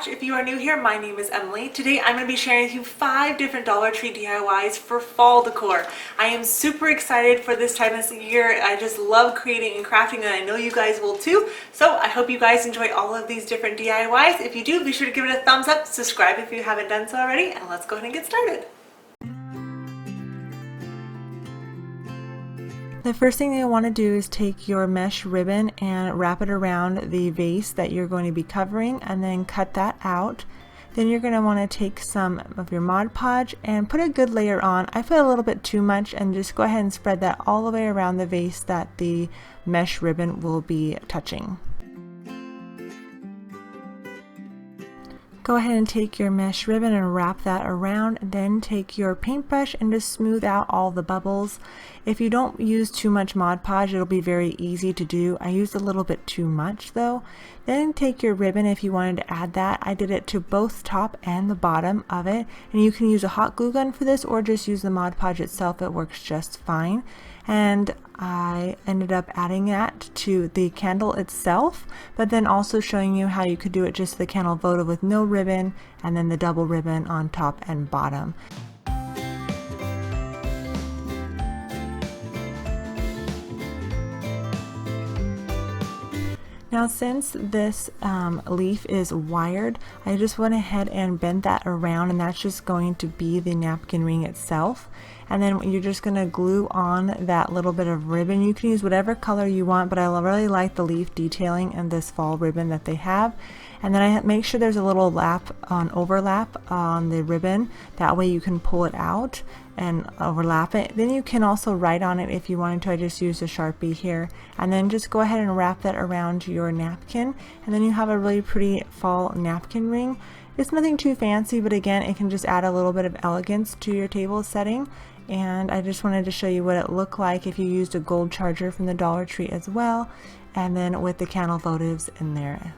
Scratch. If you are new here, my name is Emily. Today I'm going to be sharing with you 5 different Dollar Tree DIYs for fall decor. I am super excited for this time of year. I just love creating and crafting, and I know you guys will too. So I hope you guys enjoy all of these different DIYs. If you do, be sure to give it a thumbs up, subscribe if you haven't done so already, and let's go ahead and get started. The first thing you'll want to do is take your mesh ribbon and wrap it around the vase that you're going to be covering, and then cut that out. Then you're going to want to take some of your Mod Podge and put a good layer on. I put a little bit too much, and just go ahead and spread that all the way around the vase that the mesh ribbon will be touching. Go ahead and take your mesh ribbon and wrap that around, then take your paintbrush and just smooth out all the bubbles. If you don't use too much Mod Podge, it'll be very easy to do. I used a little bit too much though. Then take your ribbon if you wanted to add that. I did it to both top and the bottom of it, and you can use a hot glue gun for this or just use the Mod Podge itself. It works just fine. And I ended up adding that to the candle itself, but then also showing you how you could do it just the candle votive with no ribbon, and then the double ribbon on top and bottom. Now since this leaf is wired, I just went ahead and bent that around, and that's just going to be the napkin ring itself. And then you're just going to glue on that little bit of ribbon. You can use whatever color you want, but I really like the leaf detailing and this fall ribbon that they have. And then I make sure there's a little overlap on the ribbon. That way you can pull it out and overlap it. Then you can also write on it if you wanted to. I just used a Sharpie here. And then just go ahead and wrap that around your napkin. And then you have a really pretty fall napkin ring. It's nothing too fancy, but again, it can just add a little bit of elegance to your table setting. And I just wanted to show you what it looked like if you used a gold charger from the Dollar Tree as well, and then with the candle votives in there.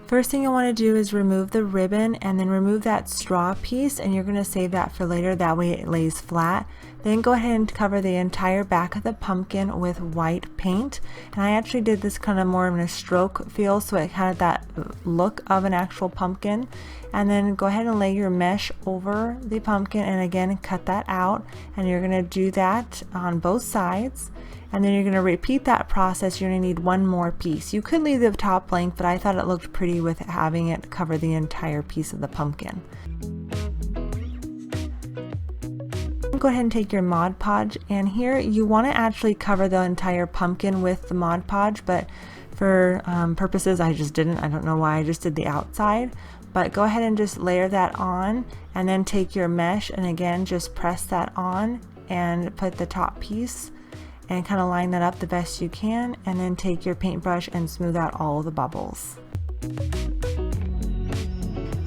First thing you'll want to do is remove the ribbon, and then remove that straw piece, and you're going to save that for later, that way it lays flat. Then go ahead and cover the entire back of the pumpkin with white paint, and I actually did this kind of more in a stroke feel, so it had that look of an actual pumpkin. And then go ahead and lay your mesh over the pumpkin, and again cut that out, and you're going to do that on both sides. And then you're going to repeat that process. You're going to need one more piece. You could leave the top blank, but I thought it looked pretty with having it cover the entire piece of the pumpkin. Go ahead and take your Mod Podge, and here you want to actually cover the entire pumpkin with the Mod Podge, but for purposes I just didn't. I don't know why, I just did the outside. But go ahead and just layer that on, and then take your mesh and again just press that on and put the top piece and kind of line that up the best you can, and then take your paintbrush and smooth out all the bubbles.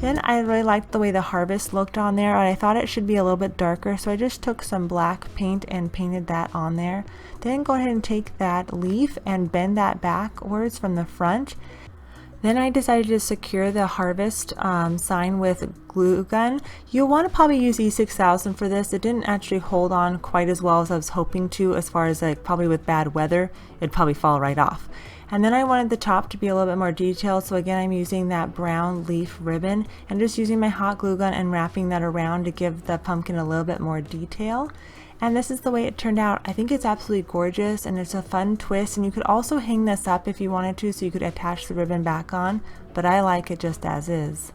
Then I really liked the way the harvest looked on there, and I thought it should be a little bit darker, so I just took some black paint and painted that on there. Then go ahead and take that leaf and bend that backwards from the front. Then I decided to secure the harvest sign with glue gun. You'll want to probably use E6000 for this. It didn't actually hold on quite as well as I was hoping to, as far as like probably with bad weather, it'd probably fall right off. And then I wanted the top to be a little bit more detailed, so again I'm using that brown leaf ribbon and just using my hot glue gun and wrapping that around to give the pumpkin a little bit more detail. And this is the way it turned out. I think it's absolutely gorgeous, and it's a fun twist, and you could also hang this up if you wanted to, so you could attach the ribbon back on, but I like it just as is.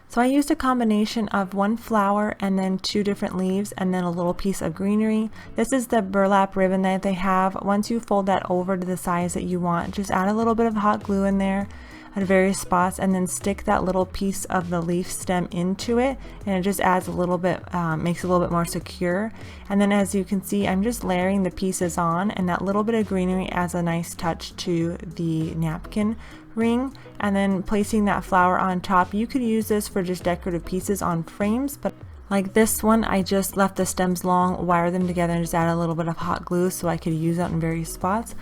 So I used a combination of one flower and then 2 different leaves and then a little piece of greenery. This is the burlap ribbon that they have. Once you fold that over to the size that you want, just add a little bit of hot glue in there at various spots, and then stick that little piece of the leaf stem into it, and it just adds a little bit, makes it a little bit more secure. And then as you can see, I'm just layering the pieces on, and that little bit of greenery adds a nice touch to the napkin ring. And then placing that flower on top. You could use this for just decorative pieces on frames, but like this one, I just left the stems long, wire them together, and just add a little bit of hot glue so I could use it in various spots.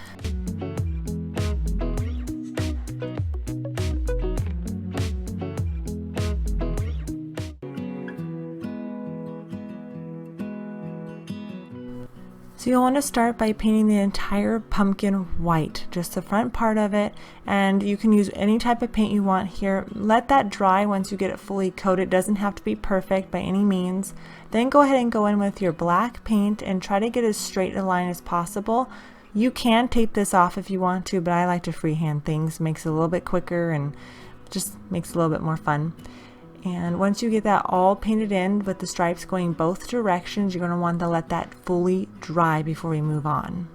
So you'll want to start by painting the entire pumpkin white, just the front part of it, and you can use any type of paint you want here. Let that dry once you get it fully coated. It doesn't have to be perfect by any means. Then go ahead and go in with your black paint and try to get as straight a line as possible. You can tape this off if you want to, but I like to freehand things. Makes it a little bit quicker and just makes it a little bit more fun. And once you get that all painted in with the stripes going both directions, you're going to want to let that fully dry before we move on.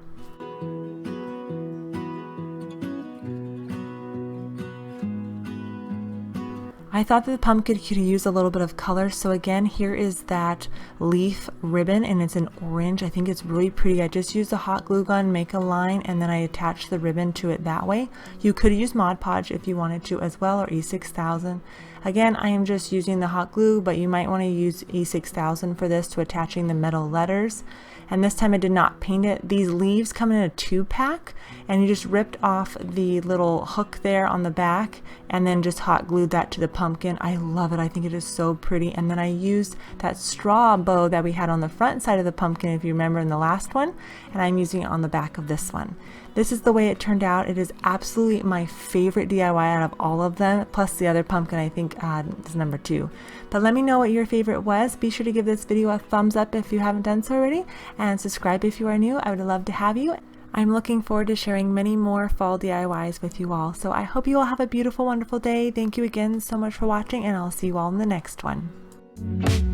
I thought that the pumpkin could use a little bit of color, so again, here is that leaf ribbon, and it's an orange. I think it's really pretty. I just used a hot glue gun, make a line, and then I attached the ribbon to it that way. You could use Mod Podge if you wanted to as well, or E6000. Again, I am just using the hot glue, but you might want to use E6000 for this to attaching the metal letters. And this time I did not paint it. These leaves come in a 2-pack, and you just ripped off the little hook there on the back and then just hot glued that to the pumpkin. I love it. I think it is so pretty. And then I used that straw bow that we had on the front side of the pumpkin, if you remember in the last one, and I'm using it on the back of this one. This is the way it turned out. It is absolutely my favorite DIY out of all of them, plus the other pumpkin I think is number 2. But let me know what your favorite was. Be sure to give this video a thumbs up if you haven't done so already, and subscribe if you are new. I would love to have you. I'm looking forward to sharing many more fall DIYs with you all. So I hope you all have a beautiful, wonderful day. Thank you again so much for watching, and I'll see you all in the next one.